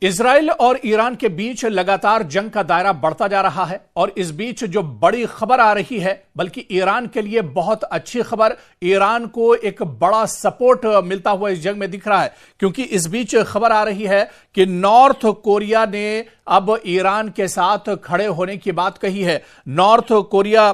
Israel और Iran के बीच लगातार जंग का दायरा बढ़ता जा रहा है और इस बीच जो बड़ी खबर आ रही है, बल्कि ईरान के लिए बहुत अच्छी खबर, ईरान को एक बड़ा सपोर्ट मिलता हुआ इस जंग में दिख रहा है। क्योंकि इस बीच खबर आ रही है कि नॉर्थ कोरिया ने अब ईरान के साथ खड़े होने की बात कही है। नॉर्थ कोरिया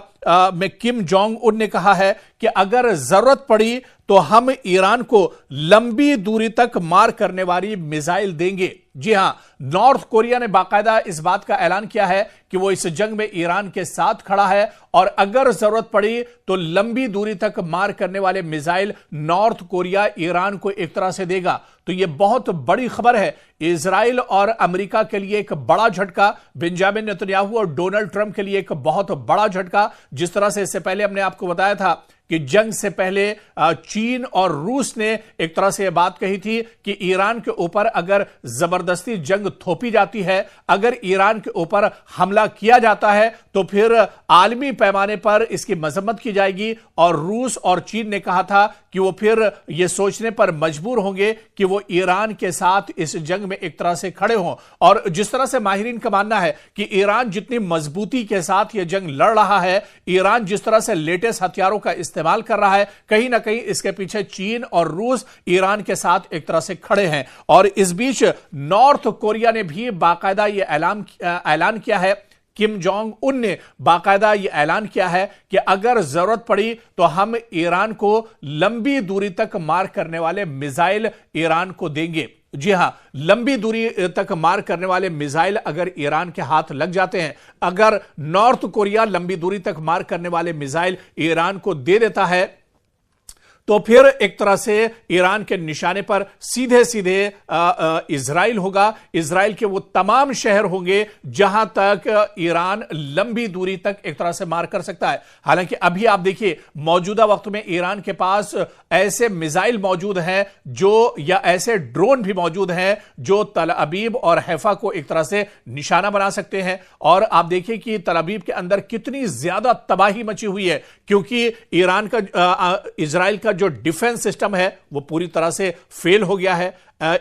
में किम जोंग उन ने कहा है कि अगर जरूरत पड़ी तो हम ईरान को लंबी दूरी तक मार करने वाली मिसाइल देंगे। जी हां, नॉर्थ कोरिया ने बाकायदा इस बात का ऐलान किया है कि वो इस जंग में ईरान के साथ खड़ा है और अगर जरूरत पड़ी तो लंबी दूरी तक मार करने वाले मिसाइल नॉर्थ कोरिया ईरान को एक तरह से देगा। तो यह बहुत बड़ी खबर है इजराइल और अमेरिका के लिए, एक बड़ा झटका, बेंजामिन नेतन्याहू और डोनाल्ड ट्रंप के लिए एक बहुत बड़ा झटका। जिस तरह से इससे पहले हमने आपको बताया था कि जंग से पहले चीन और रूस ने एक तरह से यह बात कही थी कि ईरान के ऊपर अगर जबरदस्ती जंग थोपी जाती है, अगर ईरान के ऊपर हमला किया जाता है तो फिर आलमी पैमाने पर इसकी मजम्मत की जाएगी। और रूस और चीन ने कहा था कि वो फिर यह सोचने पर मजबूर होंगे कि वो ईरान के साथ इस जंग में एक तरह से खड़े हों। और जिस तरह से माहिरीन का मानना है कि ईरान जितनी मजबूती के साथ यह जंग लड़ रहा है, ईरान जिस तरह से लेटेस्ट हथियारों का इस्तेमाल कर रहा है, कहीं ना कहीं इसके पीछे चीन और रूस ईरान के साथ एक तरह से खड़े हैं। और इस बीच नॉर्थ कोरिया ने भी बाकायदा यह ऐलान किया है, किम जोंग उन ने बाकायदा यह ऐलान किया है कि अगर जरूरत पड़ी तो हम ईरान को लंबी दूरी तक मार करने वाले मिसाइल ईरान को देंगे। जी हां, लंबी दूरी तक मार करने वाले मिसाइल अगर ईरान के हाथ लग जाते हैं, अगर नॉर्थ कोरिया लंबी दूरी तक मार करने वाले मिसाइल ईरान को दे देता है, तो फिर एक तरह से ईरान के निशाने पर सीधे सीधे इजराइल होगा। इजराइल के वो तमाम शहर होंगे जहां तक ईरान लंबी दूरी तक एक तरह से मार कर सकता है। हालांकि अभी आप देखिए, मौजूदा वक्त में ईरान के पास ऐसे मिसाइल मौजूद हैं जो, या ऐसे ड्रोन भी मौजूद हैं जो तल अबीब और हैफा को एक तरह से निशाना बना सकते हैं। और आप देखिए कि तल अबीब के अंदर कितनी ज्यादा तबाही मची हुई है, क्योंकि ईरान का इजराइल का जो डिफेंस सिस्टम है वो पूरी तरह से फेल हो गया है।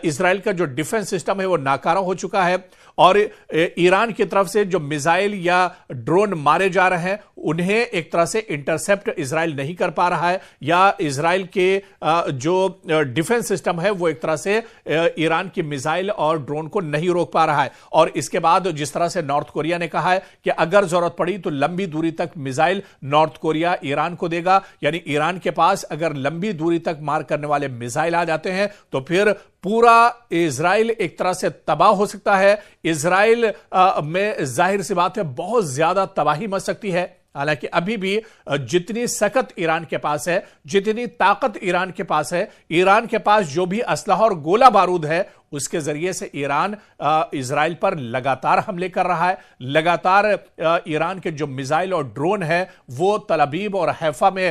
इजराइल का जो डिफेंस सिस्टम है वो नाकारा हो चुका है और ईरान की तरफ से जो मिसाइल या ड्रोन मारे जा रहे हैं उन्हें एक तरह से इंटरसेप्ट इजराइल नहीं कर पा रहा है, या इजराइल के जो डिफेंस सिस्टम है वो एक तरह से ईरान की मिसाइल और ड्रोन को नहीं रोक पा रहा है। और इसके बाद जिस तरह से नॉर्थ कोरिया ने कहा है कि अगर जरूरत पड़ी तो लंबी दूरी तक मिसाइल नॉर्थ कोरिया ईरान को देगा, यानी ईरान के पास अगर लंबी दूरी तक मार करने वाले मिसाइल आ जाते हैं तो फिर पूरा इजराइल एक तरह से तबाह हो सकता है। इजराइल में जाहिर सी बात है बहुत ज्यादा तबाही मच सकती है। हालांकि अभी भी जितनी सकत ईरान के पास है, जितनी ताकत ईरान के पास है, ईरान के पास जो भी असलहा और गोला बारूद है, उसके जरिए से ईरान इजराइल पर लगातार हमले कर रहा है। लगातार ईरान के जो मिसाइल और ड्रोन है वो तल अबीब और हैफा में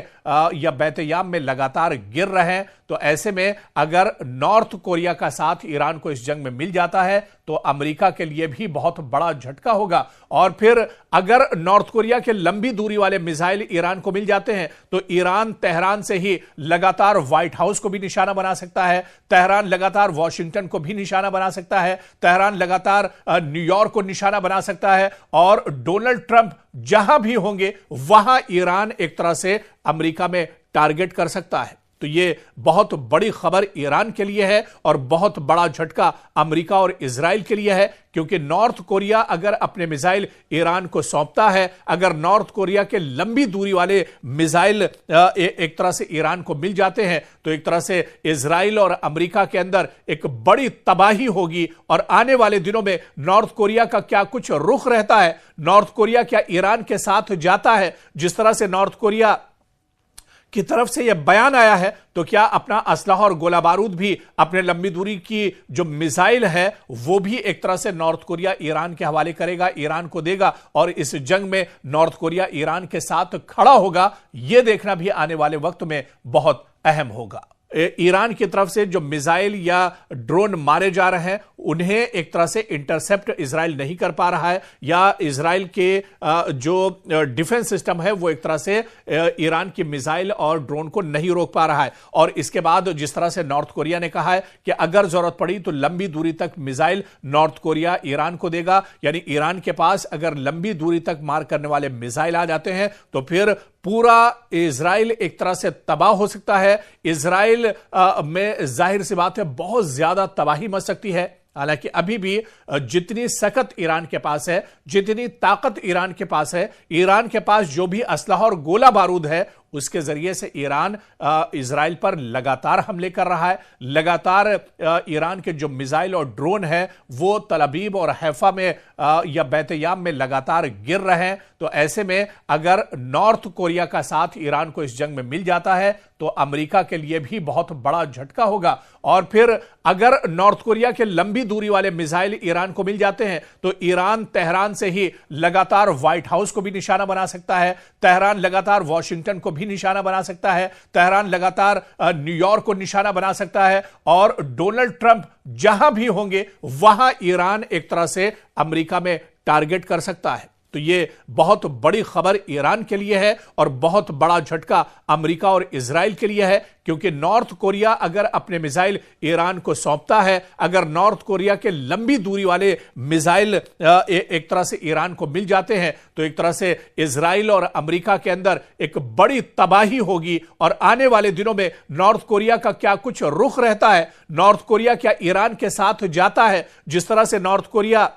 या बैतयाम में लगातार गिर रहे हैं। तो ऐसे में अगर नॉर्थ कोरिया का साथ ईरान को इस जंग में मिल जाता है तो अमेरिका के लिए भी बहुत बड़ा झटका होगा। और फिर अगर नॉर्थ कोरिया के लंबी दूरी वाले मिसाइल ईरान को मिल जाते हैं तो ईरान तेहरान से ही लगातार व्हाइट हाउस को भी निशाना बना सकता है, तेहरान लगातार वॉशिंगटन को भी निशाना बना सकता है, तेहरान लगातार न्यूयॉर्क को निशाना बना सकता है। और डोनाल्ड ट्रंप जहां भी होंगे वहां ईरान एक तरह से अमेरिका में टारगेट कर सकता है। तो यह बहुत बड़ी खबर ईरान के लिए है और बहुत बड़ा झटका अमेरिका और इजराइल के लिए है, क्योंकि नॉर्थ कोरिया अगर अपने मिसाइल ईरान को सौंपता है, अगर नॉर्थ कोरिया के लंबी दूरी वाले मिसाइल एक तरह से ईरान को मिल जाते हैं तो एक तरह से इजराइल और अमेरिका के अंदर एक बड़ी तबाही होगी। और आने वाले दिनों में नॉर्थ कोरिया का क्या कुछ रुख रहता है, नॉर्थ कोरिया क्या ईरान के साथ जाता है, जिस तरह से नॉर्थ कोरिया की तरफ से यह बयान आया है, तो क्या अपना असलहा और गोला बारूद भी, अपने लंबी दूरी की जो मिसाइल है वो भी एक तरह से नॉर्थ कोरिया ईरान के हवाले करेगा, ईरान को देगा और इस जंग में नॉर्थ कोरिया ईरान के साथ खड़ा होगा? यह देखना भी आने वाले वक्त में बहुत अहम होगा। ईरान की तरफ से जो मिसाइल या ड्रोन मारे जा रहे हैं उन्हें एक तरह से इंटरसेप्ट इजराइल नहीं कर पा रहा है, या इजराइल के जो डिफेंस सिस्टम है वो एक तरह से ईरान की मिसाइल और ड्रोन को नहीं रोक पा रहा है। और इसके बाद जिस तरह से नॉर्थ कोरिया ने कहा है कि अगर जरूरत पड़ी तो लंबी दूरी तक मिसाइल नॉर्थ कोरिया ईरान को देगा, यानी ईरान के पास अगर लंबी दूरी तक मार करने वाले मिसाइल आ जाते हैं तो फिर पूरा इजराइल एक तरह से तबाह हो सकता है। इजराइल में जाहिर सी बात है बहुत ज्यादा तबाही मच सकती है। हालांकि अभी भी जितनी सकत ईरान के पास है, जितनी ताकत ईरान के पास है, ईरान के पास जो भी असलहा और गोला बारूद है, उसके जरिए से ईरान इजराइल पर लगातार हमले कर रहा है। लगातार ईरान के जो मिसाइल और ड्रोन है वो तल अबीब और हैफा में या बैतयाम में लगातार गिर रहे हैं। तो ऐसे में अगर नॉर्थ कोरिया का साथ ईरान को इस जंग में मिल जाता है तो अमेरिका के लिए भी बहुत बड़ा झटका होगा। और फिर अगर नॉर्थ कोरिया के लंबी दूरी वाले मिसाइल ईरान को मिल जाते हैं तो ईरान तेहरान से ही लगातार व्हाइट हाउस को भी निशाना बना सकता है, तेहरान लगातार वॉशिंगटन को भी निशाना बना सकता है, तेहरान लगातार न्यूयॉर्क को निशाना बना सकता है, और डोनाल्ड ट्रंप जहां भी होंगे वहां ईरान एक तरह से अमेरिका में टारगेट कर सकता है। तो यह बहुत बड़ी खबर ईरान के लिए है और बहुत बड़ा झटका अमेरिका और इजराइल के लिए है, क्योंकि नॉर्थ कोरिया अगर अपने मिसाइल ईरान को सौंपता है, अगर नॉर्थ कोरिया के लंबी दूरी वाले मिसाइल एक तरह से ईरान को मिल जाते हैं तो एक तरह से इजराइल और अमेरिका के अंदर एक बड़ी तबाही होगी। और आने वाले दिनों में नॉर्थ कोरिया का क्या कुछ रुख रहता है, नॉर्थ कोरिया क्या ईरान के साथ जाता है, जिस तरह से नॉर्थ कोरिया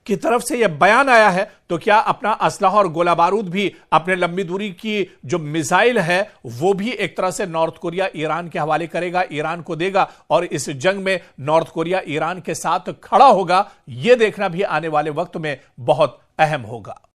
की तरफ से यह बयान आया है, तो क्या अपना असलहा और गोला बारूद भी, अपने लंबी दूरी की जो मिसाइल है वो भी एक तरह से नॉर्थ कोरिया ईरान के हवाले करेगा, ईरान को देगा, और इस जंग में नॉर्थ कोरिया ईरान के साथ खड़ा होगा? यह देखना भी आने वाले वक्त में बहुत अहम होगा।